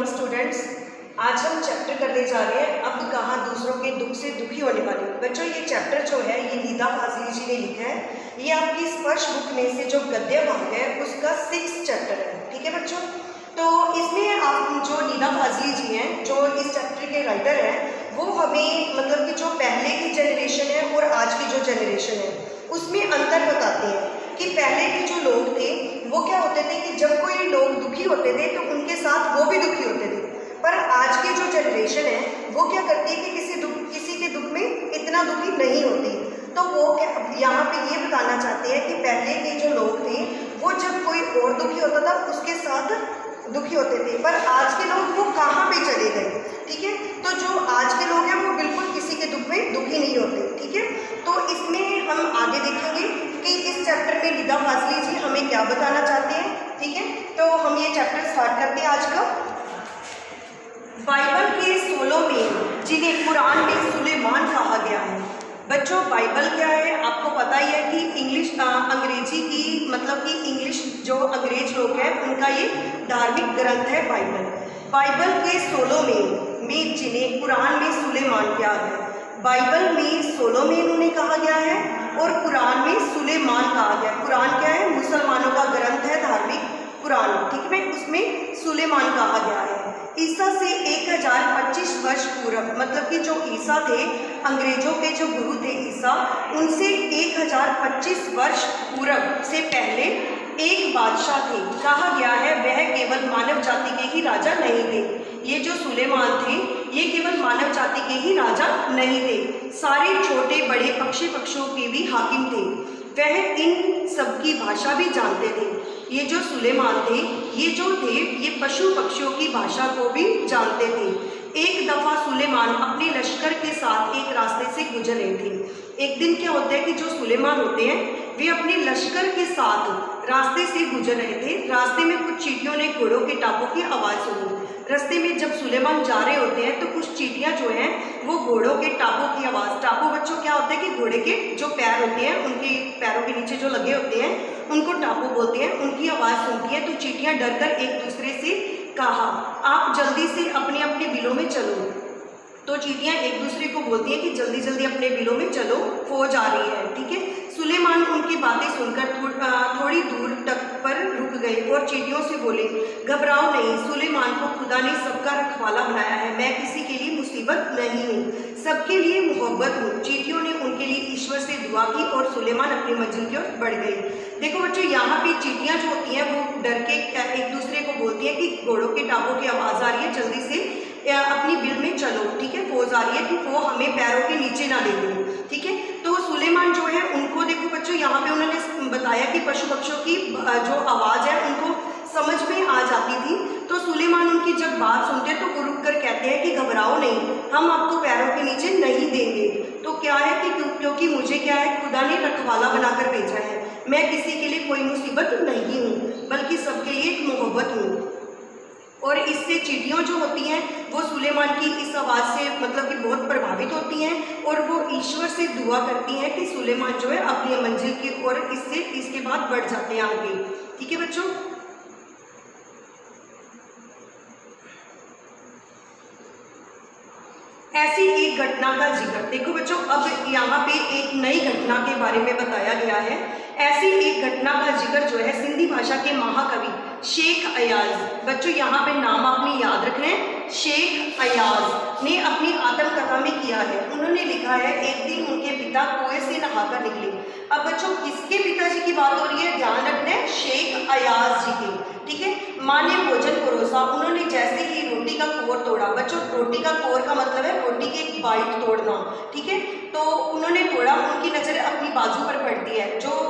Morning students. आज हम chapter करने जा रहे हैं अब कहाँ दूसरों के दुख से दुखी होने वाले। बच्चों ये चैप्टर जो है ये निदा फाजली जी ने लिखा है। ये आपकी स्पर्श बुक में से जो गद्य भाग है उसका 6th चैप्टर है। ठीक है बच्चों, तो इसमें आप जो निदा फाजली जी हैं जो इस चैप्टर के राइटर हैं वो हमें मतलब कि जो पहले की जनरेशन है और आज की जो जनरेशन है उसमें अंतर बताते हैं कि पहले के जो लोग थे वो क्या होते थे कि जब कोई लोग दुखी होते थे तो उनके साथ वो भी दुखी होते थे। पर आज की जो जनरेशन है वो क्या करती है कि किसी के दुख में इतना दुखी नहीं होती। तो वो यहाँ पे ये बताना चाहते हैं कि पहले के जो लोग थे वो जब कोई और दुखी होता था उसके साथ दुखी होते थे, पर आज के लोग वो कहाँ पे चले गए। ठीक है, तो जो आज के लोग हैं वो बिल्कुल किसी के दुख में दुखी नहीं होते। ठीक है, तो इसमें हम आगे देखेंगे कि इस चैप्टर में निदा फाजली जी हमें क्या बताना चाहते हैं। ठीक है, तो हम ये चैप्टर स्टार्ट करते हैं आज का। बाइबल के 16 में जिन्हें कुरान में सुलेमान कहा गया है। बच्चों बाइबल क्या है आपको पता ही है कि अंग्रेजी की मतलब कि इंग्लिश जो अंग्रेज लोग हैं उनका ये धार्मिक ग्रंथ है बाइबल। बाइबल के 16 में जिन्हें कुरान में सुलेमान किया है। बाइबल में 16 में उन्हें कहा गया है और कुरान में सुलेमान कहा गया। कुरान क्या है? मुसलमानों का ग्रंथ है धार्मिक कुरान। ठीक है, उसमें सुलेमान कहा गया है। ईसा से 1025 वर्ष पूर्व मतलब कि जो ईसा थे अंग्रेजों के जो गुरु थे ईसा, उनसे 1025 वर्ष पूर्व से पहले एक बादशाह थे। कहा गया है वह केवल मानव जाति के ही राजा नहीं थे। ये जो सुलेमान थे ये केवल मानव जाति के ही राजा नहीं थे, सारे छोटे बड़े पक्षियों के भी हाकिम थे। वह इन सबकी भाषा भी जानते थे। ये जो सुलेमान थे ये पशु पक्षियों की भाषा को भी जानते थे। एक दफा सुलेमान अपने लश्कर के साथ एक रास्ते से गुजर रहे थे। एक दिन क्या होता है कि जो सुलेमान होते हैं वे अपने लश्कर के साथ रास्ते से गुजर रहे थे। रास्ते में कुछ चींटियों ने घोड़ों के टापों की आवाज़ सुनी। रास्ते में जब सुलेमान जा रहे होते हैं तो कुछ चींटियां जो हैं वो घोड़ों के टापों की आवाज़, टापो बच्चों क्या होता है कि घोड़े के जो पैर होते हैं उनके पैरों के नीचे जो लगे होते हैं उनको टापो बोलते हैं, उनकी आवाज़ सुनती है। तो चींटियां डरकर एक दूसरे से कहा आप जल्दी से अपने अपने बिलों में चलो। तो चींटियां एक दूसरे को बोलती हैं कि जल्दी जल्दी अपने बिलों में चलो, फौज आ रही है। ठीक है, सुलेमान उनकी बातें सुनकर थोड़ी दूर तक पर रुक गए और चींटियों से बोले घबराओ नहीं, सुलेमान को खुदा ने सबका रखवाला बनाया है। मैं किसी के लिए मुसीबत नहीं हूँ, सबके लिए मोहब्बत हूँ। चींटियों ने उनके लिए ईश्वर से दुआ की और सुलेमान अपनी मंजिल की ओर बढ़ गए। देखो बच्चों यहाँ पे चींटियां जो होती हैं वो डर के एक दूसरे को बोलती हैं कि घोड़ों के टापों की आवाज़ आ रही है, जल्दी से अपनी बिल में चलो। ठीक है, फौज आ रही है कि वो हमें पैरों के नीचे ना ले गई। ठीक है, तो सुलेमान जो है उनको देखो बच्चों यहाँ पे उन्होंने बताया कि पशु पक्षियों की जो आवाज़ है उनको समझ में आ जाती थी। तो सुलेमान उनकी जब बात सुनते तो वो रुक कर कहते हैं कि घबराओ नहीं, हम आपको पैरों के नीचे नहीं देंगे। तो क्या है कि क्योंकि मुझे क्या है खुदा ने रखवाला बनाकर भेजा है, मैं किसी के लिए कोई मुसीबत नहीं हूँ बल्कि सबके लिए एक मोहब्बत हूँ। और इससे चींटियां जो होती हैं वो सुलेमान की इस आवाज़ से मतलब कि बहुत प्रभावित होती हैं और वो ईश्वर से दुआ करती हैं कि सुलेमान जो है अपनी मंजिल की ओर इसके बाद बढ़ जाते हैं आगे। ठीक है बच्चों, ऐसी एक घटना का जिक्र देखो बच्चों, अब यहाँ पे एक नई घटना के बारे में बताया गया है। ऐसी एक घटना का जिक्र जो है सिंधी भाषा के महाकवि शेख अयाज, बच्चों यहाँ पे नाम आपने याद रखना है, शेख अयाज ने अपनी आत्मकथा में किया है। उन्होंने लिखा है एक दिन उनके पिता कुएं से नहाकर निकले। अब बच्चों किसके पिताजी की बात हो रही है? ध्यान रखना है, शेख अयाज जी के। ठीक है, माँ ने भोजन परोसा, उन्होंने जैसे ही रोटी का कोर तोड़ा। बच्चों रोटी का कोर का मतलब है रोटी की एक बाइट तोड़ना। ठीक है, तो उन्होंने तोड़ा, उनकी नज़र अपनी बाजू पर पड़ती है। जो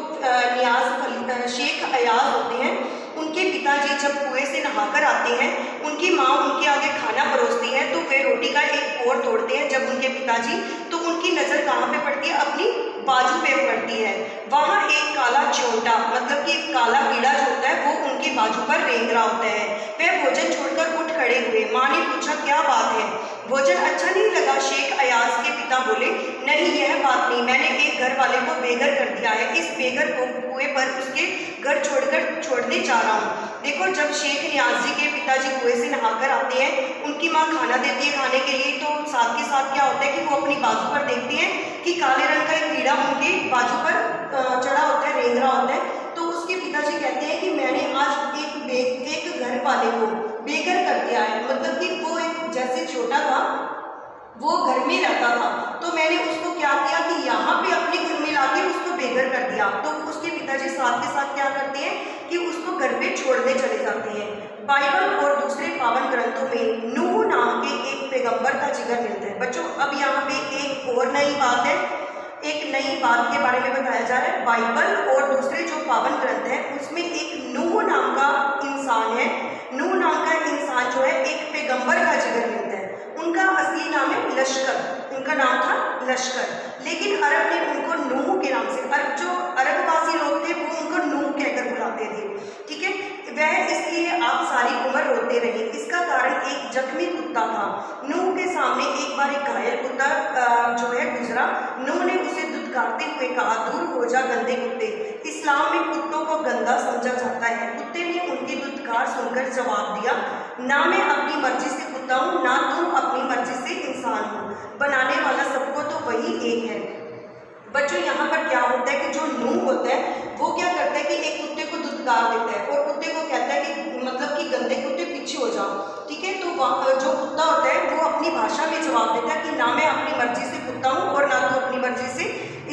शेख अयाज होते हैं उनके पिताजी जब कुएं से नहाकर आते हैं उनकी माँ उनके आगे खाना परोसती है तो वे रोटी का एक कोर तोड़ते हैं जब उनके पिताजी, तो उनकी नज़र कहाँ पे पड़ती है? अपनी बाजू पे पड़ती है। वहाँ एक काला चोंटा मतलब कि एक काला कीड़ा जो होता है वो उनकी बाजू पर रेंग रहा होता है। वे भोजन छोड़कर उठ खड़े हुए। माँ ने पूछा क्या बात है? भोजन अच्छा नहीं लगा? शेख अयाज के पिता बोले, नहीं यह बात नहीं, मैंने एक घर वाले को बेघर कर दिया है, इस बेघर को कुएं पर उसके घर छोड़ने जा रहा हूँ। देखो, जब शेख नियाज जी के पिताजी कुएं से नहाकर आते हैं, उनकी माँ खाना देती है खाने के लिए, तो साथ के साथ क्या होता है कि वो अपनी बाजू पर देखते हैं कि काले रंग का एक कीड़ा उनके बाजू पर चढ़ा होता है, रेंग रहा होता है। तो उसके पिताजी कहते हैं कि मैंने आज एक घर वाले को बेघर कर दिया है, मतलब कि वो एक जैसे छोटा था, वो घर में रहता था, तो मैंने उसको क्या किया कि यहाँ पे अपने घर में लाके उसको बेघर कर दिया। तो उसके पिताजी साथ के साथ क्या करते हैं कि उसको घर पे छोड़ने चले जाते हैं। बाइबल और दूसरे पावन ग्रंथों में नूह नाम के एक पैगंबर का जिक्र मिलता है। बच्चों, अब यहाँ पे एक और नई बात है, एक नई बात के बारे में बताया जा रहा है। बाइबल और दूसरे जो पावन ग्रंथ है उसमें एक नूह नाम का इंसान है, नूह नाम का इंसान जो है एक पैगंबर का जिक्र मिलता है। उनका असली नाम है लश्कर, उनका नाम था लश्कर, लेकिन अरब ने उनको नूह के नाम से, जो अरबवासी लोग थे वो उनको नूह कहकर बुलाते थे, ठीक है। वह इसलिए आप सारी उम्र रोते रहे। इसका कारण एक जख्मी कुत्ता था। नूह के सामने एक बार एक घायल कुत्ता जो है गुजरा। नूह ने उसे दुत्कारते हुए कहा, दूर हो जा गंदे कुत्ते। इस्लाम में कुत्तों को गंदा समझा जाता है। कुत्ते ने उनकी दुत्कार सुनकर जवाब दिया, ना मैं अपनी मर्जी से कुत्ता हूँ, ना तुम अपनी मर्जी से इंसान हो, बनाने वाला सबको तो वही एक है। बच्चों, यहाँ पर क्या होता है कि जो नूह होता है वो क्या करता है कि एक कुत्ते को दुत्कार देता है और कुत्ते को कहता है कि मतलब कि गंदे कुत्ते पीछे हो जाओ, ठीक है। तो जो कुत्ता होता है वो अपनी भाषा में जवाब देता है कि ना मैं अपनी मर्जी से कुत्ता हूँ और ना तो अपनी मर्जी से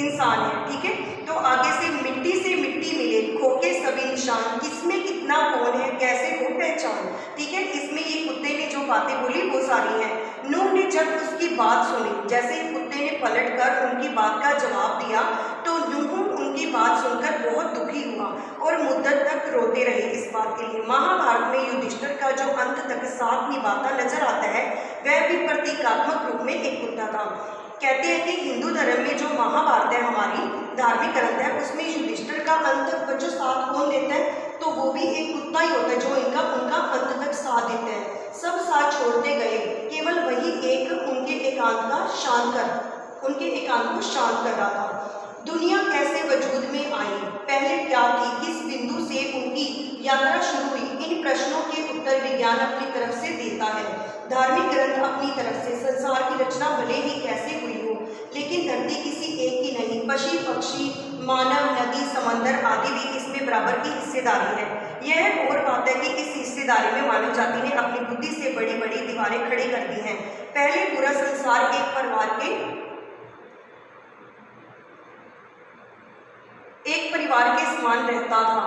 इंसान है, ठीक है। तो आगे से मिट्टी मिले खोके सभी निशान, किसमें कितना कौन है कैसे हो पहचान, ठीक है। इसमें ये कुत्ते ने जो बातें बोली वो सारी हैं। नूह ने जब उसकी बात सुनी, जैसे ही कुत्ते ने पलटकर उनकी बात का जवाब दिया, तो नूह उनकी बात सुनकर बहुत दुखी हुआ और मुद्दत तक रोते रहे इस बात के लिए। महाभारत में युधिष्ठिर का जो अंत तक साथ निभाता नजर आता है, वह भी प्रतीकात्मक रूप में एक कुत्ता था। कहते हैं कि हिंदू धर्म में जो महाभारत है, हमारी धार्मिक ग्रंथ है, उसमें युधिष्ठिर का अंत बच्चों साथ कौन देता है? तो वो भी एक कुत्ता ही होता है जो उनका अंत तक साथ देता है। सब साथ छोड़ते गए, केवल वही एक उनके एकांत को शांत कर रहा था। दुनिया कैसे वजूद में आई, पहले क्या थी, किस बिंदु से उनकी यात्रा शुरू हुई, इन प्रश्नों के उत्तर विज्ञान अपनी तरफ से देता है। धार्मिक ग्रंथ अपनी तरफ से संसार की रचना भले ही कैसे हुई हो, लेकिन धरती किसी एक की नहीं, पशु पक्षी मानव नदी समंदर आदि भी इसमें बराबर की हिस्सेदारी है। यह और बात है कि इस हिस्सेदारी में मानव जाति ने अपनी बुद्धि से बड़ी बड़ी दीवारें खड़ी कर दी हैं। पहले पूरा संसार एक परिवार के समान रहता था,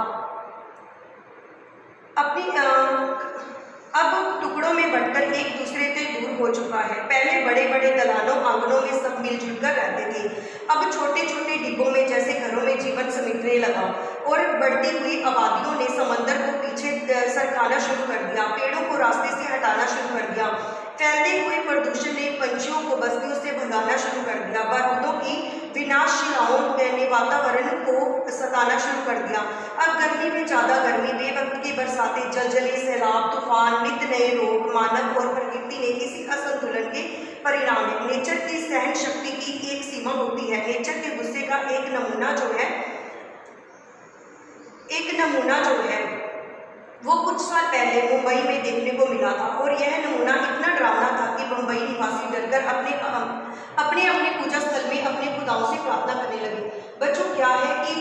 अब टुकड़ों में बंटकर एक दूसरे से दूर हो चुका है। पहले बड़े बड़े दलानों आंगनों में सब मिलजुल कर रहते थे, अब छोटे छोटे डिब्बों में जैसे घरों में जीवन समेटने लगा और बढ़ती हुई आबादियों ने समंदर को पीछे सरकाना शुरू कर दिया, पेड़ों को रास्ते से हटाना शुरू कर दिया, फैलते हुए प्रदूषण ने पंछियों को बस्तियों से भगाना शुरू कर दिया, बारूदों की विनाशशिलाओं ने वातावरण को सताना शुरू कर दिया। अब गर्मी में ज़्यादा गर्मी, बेवक्त की बरसातें, जलजले, सैलाब, तूफान, नित्य नए रोग, मानव और प्रकृति ने इसी असंतुलन के परिणाम है। नेचर की सहन शक्ति की एक सीमा होती है। नेचर के गुस्से का एक नमूना जो है वो कुछ साल पहले मुंबई में देखने को मिला था और यह नमूना इतना डरावना था कि मुंबई निवासी डरकर अपने पूजा स्थल में अपने खुदाओं से प्रार्थना करने लगे। बच्चों, क्या है कि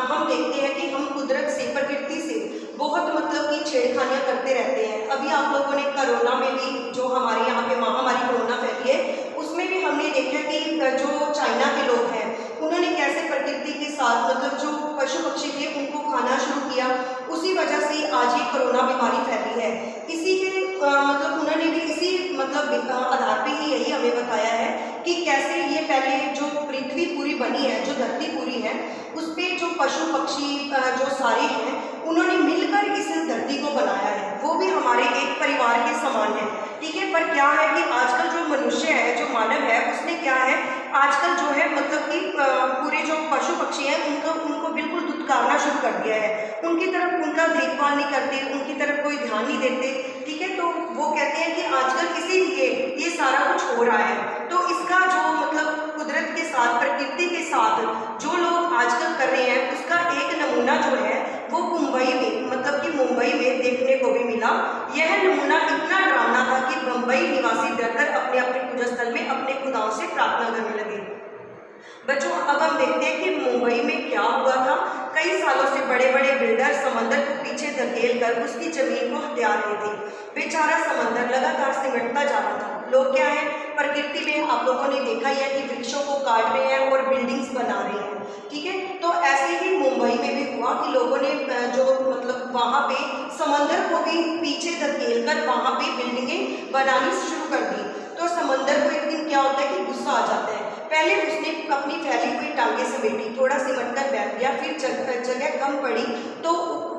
हम देखते हैं कि हम कुदरत से, प्रकृति से बहुत मतलब कि छेड़खानियां करते रहते हैं। अभी आप लोगों ने कोरोना में भी, जो हमारे यहाँ पे महामारी कोरोना फैली है, उसमें भी हमने देखा कि जो चाइना के लोग हैं उन्होंने कैसे प्रकृति के साथ मतलब जो पशु पक्षी थे उनको खाना शुरू किया। उसी वजह से आज ये कोरोना बीमारी फैली है। इसी के मतलब उन्होंने भी इसी मतलब आधार पे ही यही हमें बताया है कि कैसे ये पहले जो पृथ्वी पूरी बनी है, जो धरती पूरी है, उस पर जो पशु पक्षी जो सारे हैं उन्होंने मिलकर इस धरती को बनाया है, वो भी हमारे एक परिवार के समान है, ठीक है। पर क्या है कि आजकल जो मनुष्य है, जो मानव है, उसने क्या है आजकल जो है मतलब कि पूरे जो पशु पक्षी हैं उनको बिल्कुल दुत्कारना शुरू कर दिया है। उनकी तरफ उनका देखभाल नहीं करते, उनकी तरफ कोई ध्यान नहीं देते, ठीक है। तो वो कहते हैं कि आजकल इसीलिए ये सारा कुछ हो रहा है। तो इसका जो मतलब कुदरत के साथ, प्रकृति के साथ जो लोग आजकल कर रहे हैं, उसका एक नमूना जो है वो मुंबई में, मतलब कि मुंबई में देखने को भी मिला। यह नमूना इतना डरावना था कि मुंबई निवासी डरकर अपने अपने पूजा स्थल में अपने खुदाओं से प्रार्थना करने लगे। बच्चों, अब हम देखते हैं कि मुंबई में क्या हुआ था। कई सालों से बड़े बड़े बिल्डर समंदर को पीछे धकेल कर उसकी जमीन को हत्या रहे थे। बेचारा समंदर लगातार सिमटता जा रहा था। लोग क्या है, प्रकृति में आप लोगों ने देखा ही है कि वृक्षों को काट रहे हैं और बिल्डिंग्स बना रहे हैं, ठीक है। तो ऐसे ही मुंबई में भी हुआ कि लोगों ने जो मतलब वहाँ पे समंदर को भी पीछे धकेल कर वहाँ पे बिल्डिंगें बनानी शुरू कर दी। तो समंदर को एक दिन क्या होता है कि गुस्सा आ जाता है। पहले उसने अपनी फैली हुई टांगे समेटी, थोड़ा सिमट कर बैठ गया, फिर जगह कम पड़ी तो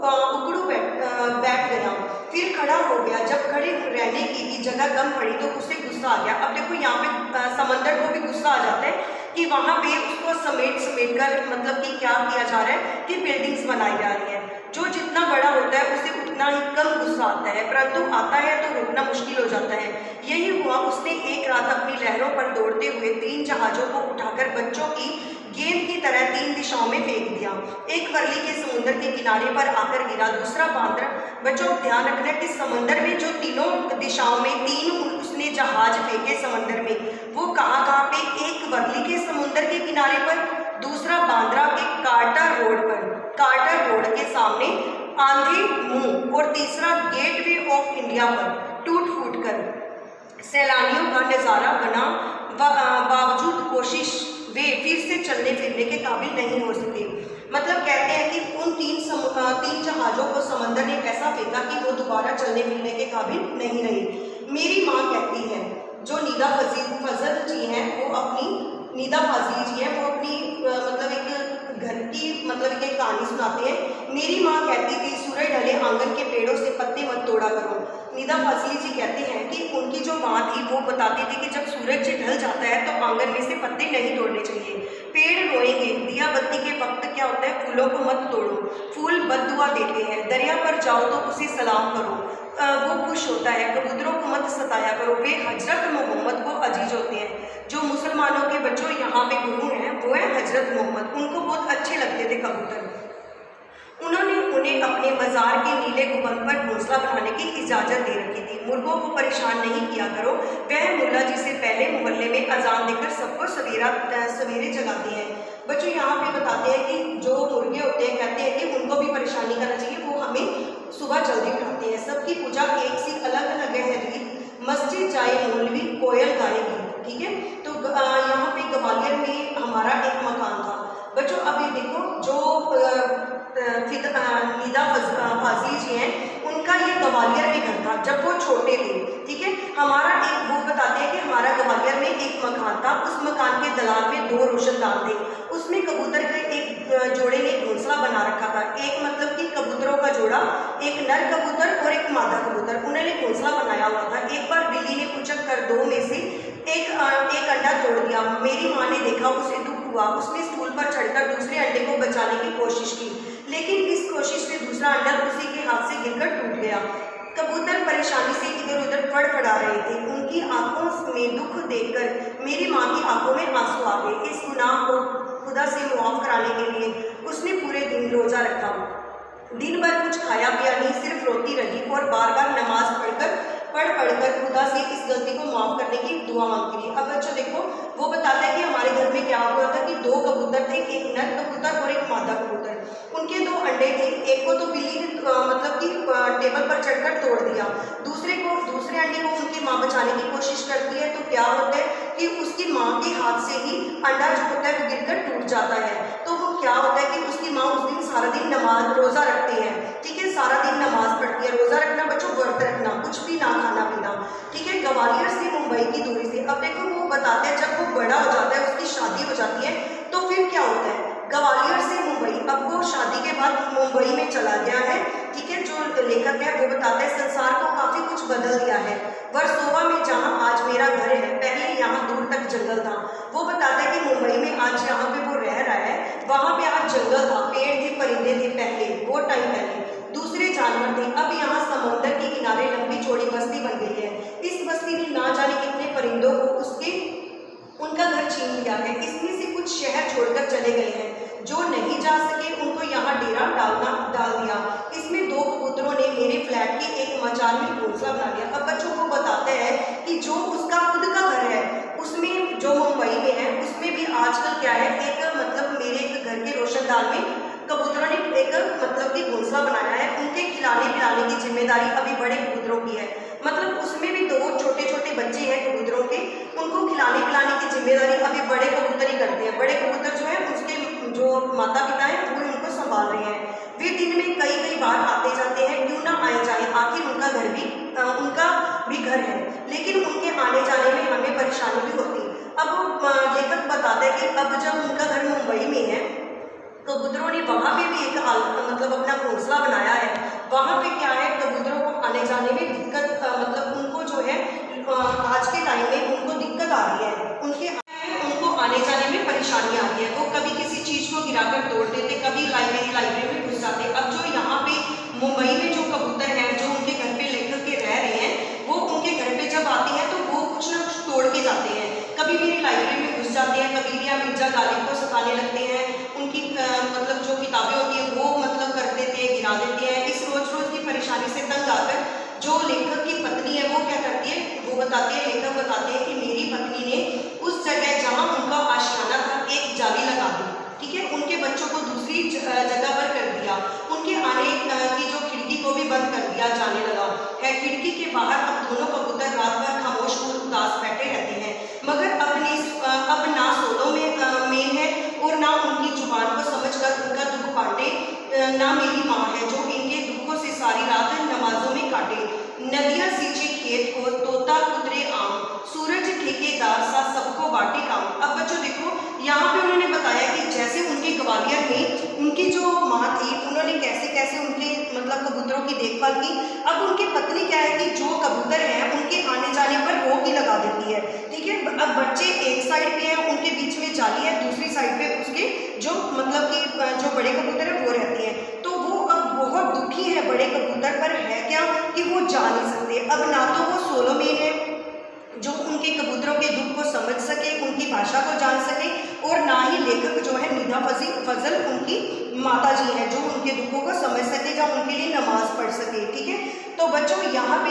उकड़ू बैठ गया, फिर खड़ा हो गया। जब खड़े रहने की जगह कम पड़ी तो उसे गुस्सा आ गया। अब देखो यहाँ पे समंदर को भी गुस्सा आ जाता है कि वहाँ पे उसको समेट कर मतलब कि क्या किया जा रहा है कि बिल्डिंग्स बनाई जा रही है। जो जितना बड़ा होता है उसे उतना ही कम गुस्सा आता है, परंतु आता है तो रोकना मुश्किल हो जाता है। यही हुआ, उसने एक रात अपनी लहरों पर दौड़ते हुए 3 जहाजों को उठाकर बच्चों की गेंद की तरह 3 दिशाओं में फेंक दिया। एक वर्ली के समुद्र के किनारे पर आकर गिरा, दूसरा बांद्रा। बच्चों, ध्यान रखना कि समंदर में जो तीनों दिशाओं में 3 उसने जहाज फेंके समंदर में, वो कहाँ पे, एक वर्ली के समुद्र के किनारे पर, दूसरा बांद्रा के कार्टर रोड पर, कार्टर रोड के सामने आंधी मुंह, और तीसरा गेटवे ऑफ इंडिया पर टूट फूट कर। सैलानियों का नज़ारा बना, बावजूद कोशिश वे फिर से चलने फिरने के काबिल नहीं हो सके। मतलब कहते हैं कि उन 3 जहाज़ों को समंदर ने ऐसा फेंका कि वो दोबारा चलने फिरने के काबिल नहीं रही। मेरी माँ कहती है, जो नीदा फजल जी हैं वो अपनी मतलब एक घर की मतलब एक कहानी सुनाते हैं। मेरी माँ कहती थी, सूरज ढले आंगन के पेड़ों से पत्ते मत तोड़ा करो। नीदा फाजिली जी कहते हैं कि उनकी जो माँ थी वो बताती थी कि जब सूरज ढल जाता है तो आंगन में से पत्ते नहीं तोड़ने चाहिए। पेड़ रोएंगे, दिया बत्ती के वक्त क्या होता है, फूलों को मत तोड़ो, फूल बद्दुआ देते हैं। दरिया पर जाओ तो उसे सलाम करो, वो खुश होता है। कबूतरों को मत सताया करो, वे हजरत मोहम्मद को अजीज होते हैं। जो मुसलमानों के बच्चों यहाँ पे गुरु हैं वो है हजरत मोहम्मद, उनको बहुत अच्छे लगते थे कबूतर। उन्होंने उन्हें अपने मज़ार के नीले गुंबद पर घोंसला बनाने की इजाज़त दे रखी थी। मुर्गों को परेशान नहीं किया करो, वह मुल्ला जिसे पहले मोहल्ले में अजान देकर सबको सवेरे जगाते हैं। बच्चों यहाँ पे बताते हैं कि जो मुर्गे होते हैं कहते हैं कि उनको भी परेशान नहीं करना चाहिए, वो हमें सुबह जल्दी उठाते हैं। सबकी पूजा एक सी अलग अलग है रीत, मस्जिद जाए मौलवी कोयल गाएगी, ठीक है। तो यहाँ पे ग्वालियर में हमारा एक मकान था। बच्चों अभी देखो जो नीदा फाजिल जी हैं उनका ये ग्वालियर में घर था जब वो छोटे थे, ठीक है। हमारा एक वो बताते हैं कि हमारा ग्वालियर में एक मकान था, उस मकान के दलान में 2 रोशनदान थे। उसमें कबूतर के एक जोड़े ने घोंसला बना रखा था। एक मतलब कि कबूतरों का जोड़ा, एक नर कबूतर और एक मादा कबूतर, उन्होंने घोंसला बनाया हुआ था। एक बार बिल्ली ने उचक कर 2 में से एक अंडा तोड़ दिया। मेरी माँ ने देखा, उसे दुख हुआ, उसने स्टूल पर चढ़कर दूसरे अंडे को बचाने की कोशिश की, लेकिन इस कोशिश से दूसरा अंडा उसी के हाथ से गिरकर टूट गया। कबूतर परेशानी से इधर उधर फड़फड़ा रहे थे। उनकी आंखों में दुख देखकर मेरी माँ की आंखों में आंसू आ गए। इस गुनाह को खुदा से मुआफ कराने के लिए उसने पूरे दिन रोजा रखा। दिन भर कुछ खाया पिया नहीं, सिर्फ रोती रही और बार बार नमाज पढ़कर खुदा से इस गलती को माफ़ करने की दुआ मांगती रही। अब बच्चों देखो, वो बताते हैं कि हमारे घर में क्या हुआ था कि 2 कबूतर थे, एक नर कबूतर और एक मादा कबूतर। उनके 2 अंडे थे। एक को तो बिल्ली ने मतलब कि टेबल पर चढ़कर तोड़ दिया, दूसरे अंडे को उनकी माँ बचाने की कोशिश करती है। तो क्या होता है कि उसकी माँ के हाथ से ही अंडा जो होता है वो गिरकर टूट जाता है। तो वो क्या होता है कि उसकी माँ उस दिन सारा दिन रोज़ा रखती है, ठीक है, सारा दिन नमाज पढ़ती है। रोज़ा रखना बच्चों, व्रत रखना, कुछ भी ना खाना पीना, ठीक है। ग्वालियर से मुंबई की दूरी से। अब देखो वो बताते हैं जब वो बड़ा हो जाता है, उसकी शादी हो जाती है, तो फिर क्या होता है, ग्वालियर से मुंबई, अब वो शादी के बाद मुंबई में चला गया है, ठीक है। जो लेखक है वो बताते हैं संसार को काफ़ी कुछ बदल दिया है। वर्सोवा में जहाँ आज मेरा घर है, पहले यहाँ दूर तक जंगल था। वो बताता है कि मुंबई में आज यहाँ पे वो रह रहा है, वहाँ पे आज जंगल था, पेड़ थे, परिंदे थे, पहले वो टाइम पहले दूसरे जानवर थे। अब यहाँ समुद्र के किनारे लंबी चौड़ी बस्ती बन गई है। इस छोड़कर चले गए हैं। जो नहीं जा सके उनको यहाँ डेरा डाल दिया। इसमें 2 कबूतरों ने मेरे फ्लैट के एक मचान में घोंसला बना लिया। अब बच्चों को बताते हैं कि जो उसका खुद का घर है उसमें, जो मुंबई में है, उसमें भी आजकल क्या है, एक मतलब मेरे एक घर के रोशनदान में कबूतरों ने एक मतलब कि घोंसला बनाया है। उनके खिलाने पिलाने की जिम्मेदारी अभी बड़े कबूतरों की है। मतलब उसमें भी 2 छोटे छोटे बच्चे हैं कबूतरों के, उनको खिलाने पिलाने की जिम्मेदारी अभी बड़े कबूतर ही करते हैं। बड़े कबूतर जो है उसके जो माता पिता हैं वो उनको संभाल रहे हैं। वे दिन में कई बार आते जाते हैं, क्यों ना आए जाए, आखिर उनका भी घर है, लेकिन उनके आने जाने में हमें परेशानी भी होती। अब लेखक बताते हैं कि अब जब उनका घर मुंबई में है, कबूतरों ने वहाँ पे भी एक मतलब अपना घोंसला बनाया है। वहाँ पे क्या है, कबूतरों को आने जाने में दिक्कत, मतलब उनको जो है आज के टाइम में उनको दिक्कत आ रही है, उनको आने जाने में परेशानी आ रही है। वो कभी किसी चीज़ को गिराकर तोड़ देते, कभी लाइब्रेरी में घुस जाते। अब जो यहाँ पे मुंबई में जो कबूतर हैं, जो उनके घर पे लेकर के रह रहे हैं, वो उनके घर पे जब आते हैं तो वो कुछ ना कुछ तोड़ के जाते हैं। कभी मेरी लाइब्रेरी में घुस जाते हैं, कभी या मिर्जा गालिब को सताने लगते हैं, उनकी मतलब जो किताबें होती है वो मतलब कर देते हैं, गिरा देते हैं। इस रोज की परेशानी से तंग आकर जो लेखक की पत्नी है वो क्या करती है, वो बताती है, लेखक बताते हैं कि मेरी पत्नी ने उस जगह जहाँ उनका आशियाना था एक जाली लगा दी, ठीक है, उनके बच्चों को दूसरी जगह पर कर दिया, उनके आने की जो खिड़की को भी बंद कर दिया जाने लगा है। खिड़की के बाहर अब दोनों कबूतर रात भर खामोश और उदास बैठे रहते हैं, मगर अब ना सोलो में है और ना उनकी जुबान को समझकर उनका दुख बांटे, ना मेरी माँ है जो इनके दुखों से सारी रात नमाजों में काटे। नदियाँ सींचे खेत को, तोता कुतरे आम, सूरज ठेकेदार सा सबको बाटे काम। अब बच्चों देखो, यहाँ पे उन्होंने बताया कि जैसे उनके ग्वालियर में उनकी जो माँ थी, उन्होंने कैसे कैसे उनके मतलब कबूतरों की देखभाल की। अब उनकी पत्नी क्या है कि जो कबूतर हैं उनके आने जाने पर रोक ही लगा देती है, ठीक है। अब बच्चे एक साइड पे हैं, उनके बीच में जाली है, दूसरी साइड पे उसके जो मतलब कि जो बड़े कबूतर है वो रहते हैं। तो वो अब बहुत दुखी है बड़े कबूतर, पर है क्या कि वो जा नहीं सकते। अब ना तो वो सोलो मेन है जो उनके कबूतरों के दुख को समझ सके, उनकी भाषा को जान सके, और ना ही लेखक जो है निदा फजल उनकी माता जी है जो उनके दुखों को समझ सके या उनके लिए नमाज पढ़ सके, ठीक है। तो बच्चों यहाँ पे